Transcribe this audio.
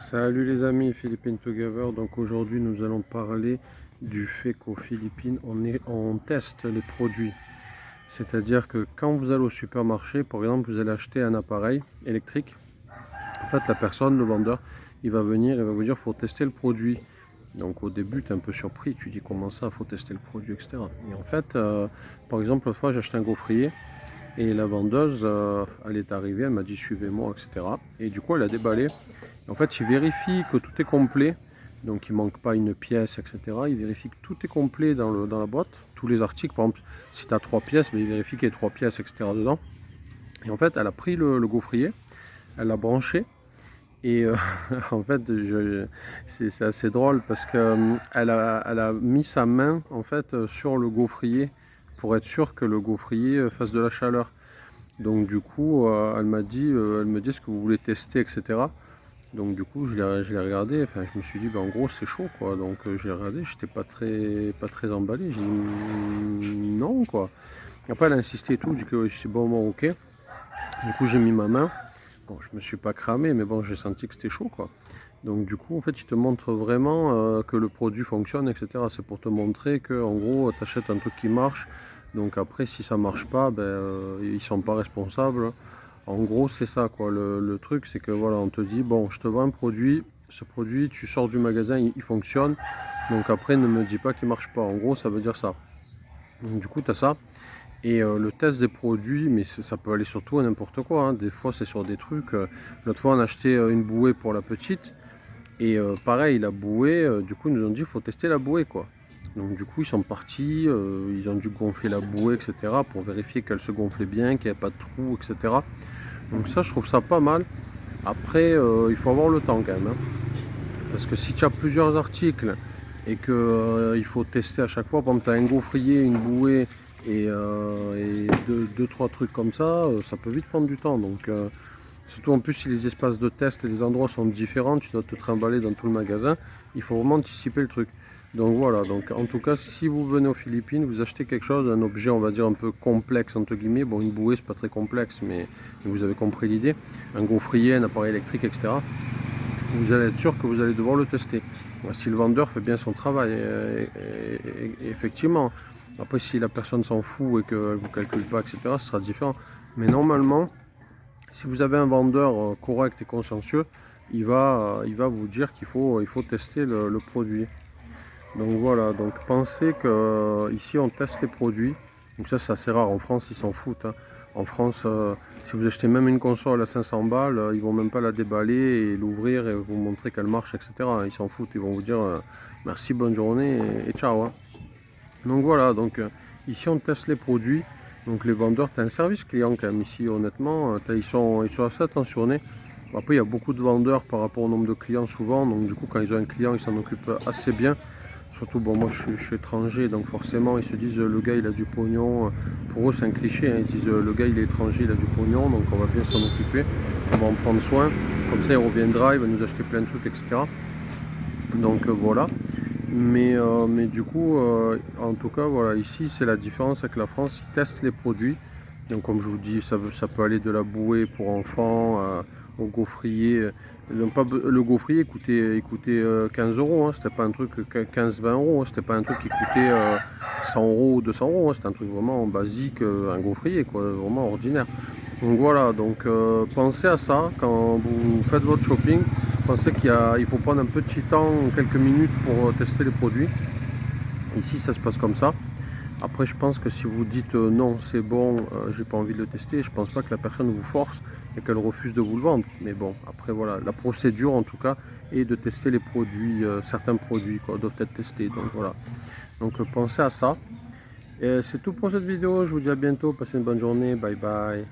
Salut les amis, Philippines Together. Donc aujourd'hui nous allons parler du fait qu'aux Philippines on teste les produits. C'est-à-dire que quand vous allez au supermarché, par exemple vous allez acheter un appareil électrique, en fait la personne, le vendeur, il va venir et va vous dire faut tester le produit. Donc au début tu es un peu surpris, tu dis comment ça, faut tester le produit, etc. Et en fait, par exemple l'autre fois j'ai acheté un gaufrier. Et la vendeuse, elle est arrivée, elle m'a dit suivez-moi, etc. Et du coup, elle a déballé. En fait, il vérifie que tout est complet. Donc, il ne manque pas une pièce, etc. Il vérifie que tout est complet dans la boîte. Tous les articles, par exemple, si tu as 3 pièces, ben, il vérifie qu'il y a 3 pièces, etc. dedans. Et en fait, elle a pris le gaufrier, elle l'a branché. Et en fait, c'est assez drôle parce qu'elle elle a mis sa main en fait, sur le gaufrier pour être sûr que le gaufrier fasse de la chaleur. Donc du coup, elle me dit ce que vous voulez tester, etc. Donc du coup, je l'ai regardé, enfin, je me suis dit, ben, en gros, c'est chaud, quoi. Donc j'ai regardé, j'étais pas très emballé. J'ai dit, non, quoi. Et après, elle a insisté et tout, j'ai dit que c'est bon, ok. Du coup, j'ai mis ma main. Bon, je me suis pas cramé, mais bon, j'ai senti que c'était chaud, quoi. Donc du coup, en fait, il te montre vraiment que le produit fonctionne, etc. C'est pour te montrer que, en gros, tu achètes un truc qui marche. Donc après, si ça marche pas, ben, ils sont pas responsables. En gros, c'est ça, quoi. Le truc, c'est que voilà, on te dit, bon, je te vends un produit. Ce produit, tu sors du magasin, il fonctionne. Donc après, ne me dis pas qu'il marche pas. En gros, ça veut dire ça. Donc du coup, tu as ça. Et le test des produits, mais ça peut aller sur tout et n'importe quoi, hein. Des fois, c'est sur des trucs. L'autre fois, on a acheté une bouée pour la petite. Et pareil, la bouée, du coup, ils nous ont dit, il faut tester la bouée, quoi. Donc du coup, ils sont partis, ils ont dû gonfler la bouée, etc. pour vérifier qu'elle se gonflait bien, qu'il n'y avait pas de trou, etc. Donc ça, je trouve ça pas mal. Après, il faut avoir le temps quand même, hein. Parce que si tu as plusieurs articles et que il faut tester à chaque fois, par exemple, tu as un gaufrier, une bouée et deux, trois trucs comme ça peut vite prendre du temps. Donc surtout en plus si les espaces de test et les endroits sont différents, tu dois te trimballer dans tout le magasin, il faut vraiment anticiper le truc. Donc voilà, donc en tout cas si vous venez aux Philippines, vous achetez quelque chose, un objet on va dire un peu complexe entre guillemets, bon une bouée c'est pas très complexe mais vous avez compris l'idée, un gaufrier, un appareil électrique, etc. Vous allez être sûr que vous allez devoir le tester. Si le vendeur fait bien son travail, et effectivement, après si la personne s'en fout et qu'elle ne vous calcule pas, etc., ce sera différent. Mais normalement, si vous avez un vendeur correct et consciencieux, il va vous dire il faut tester le produit. Donc voilà, donc pensez que ici on teste les produits. Donc ça c'est assez rare, en France ils s'en foutent, hein. En France, si vous achetez même une console à 500 balles, ils vont même pas la déballer et l'ouvrir et vous montrer qu'elle marche, etc. Ils s'en foutent, ils vont vous dire merci, bonne journée et ciao, hein. Donc voilà, donc ici on teste les produits. Donc les vendeurs, tu as un service client quand même ici, honnêtement, ils sont assez attentionnés. Après il y a beaucoup de vendeurs par rapport au nombre de clients souvent, donc du coup quand ils ont un client ils s'en occupent assez bien. Surtout, bon, moi je suis étranger, donc forcément ils se disent le gars il a du pognon. Pour eux c'est un cliché, hein. Ils disent le gars il est étranger, il a du pognon, donc on va bien s'en occuper, on va en prendre soin. Comme ça il reviendra, il va nous acheter plein de trucs, etc. Donc voilà. Mais du coup, en tout cas, voilà, ici c'est la différence avec la France, ils testent les produits. Donc comme je vous dis, ça peut aller de la bouée pour enfants au gaufrier. Donc, le gaufrier il coûtait 15 euros, hein. C'était pas un truc 15-20 euros, hein. C'était pas un truc qui coûtait 100 euros ou 200 euros, hein. C'était un truc vraiment basique, un gaufrier, quoi, vraiment ordinaire. Donc voilà, donc pensez à ça quand vous faites votre shopping. Pensez il faut prendre un petit temps, quelques minutes pour tester les produits. Ici ça se passe comme ça. Après, je pense que si vous dites non, c'est bon, j'ai pas envie de le tester, je pense pas que la personne vous force et qu'elle refuse de vous le vendre. Mais bon, après voilà, la procédure en tout cas est de tester les produits, certains produits quoi, doivent être testés. Donc voilà. Donc pensez à ça. Et c'est tout pour cette vidéo. Je vous dis à bientôt. Passez une bonne journée. Bye bye.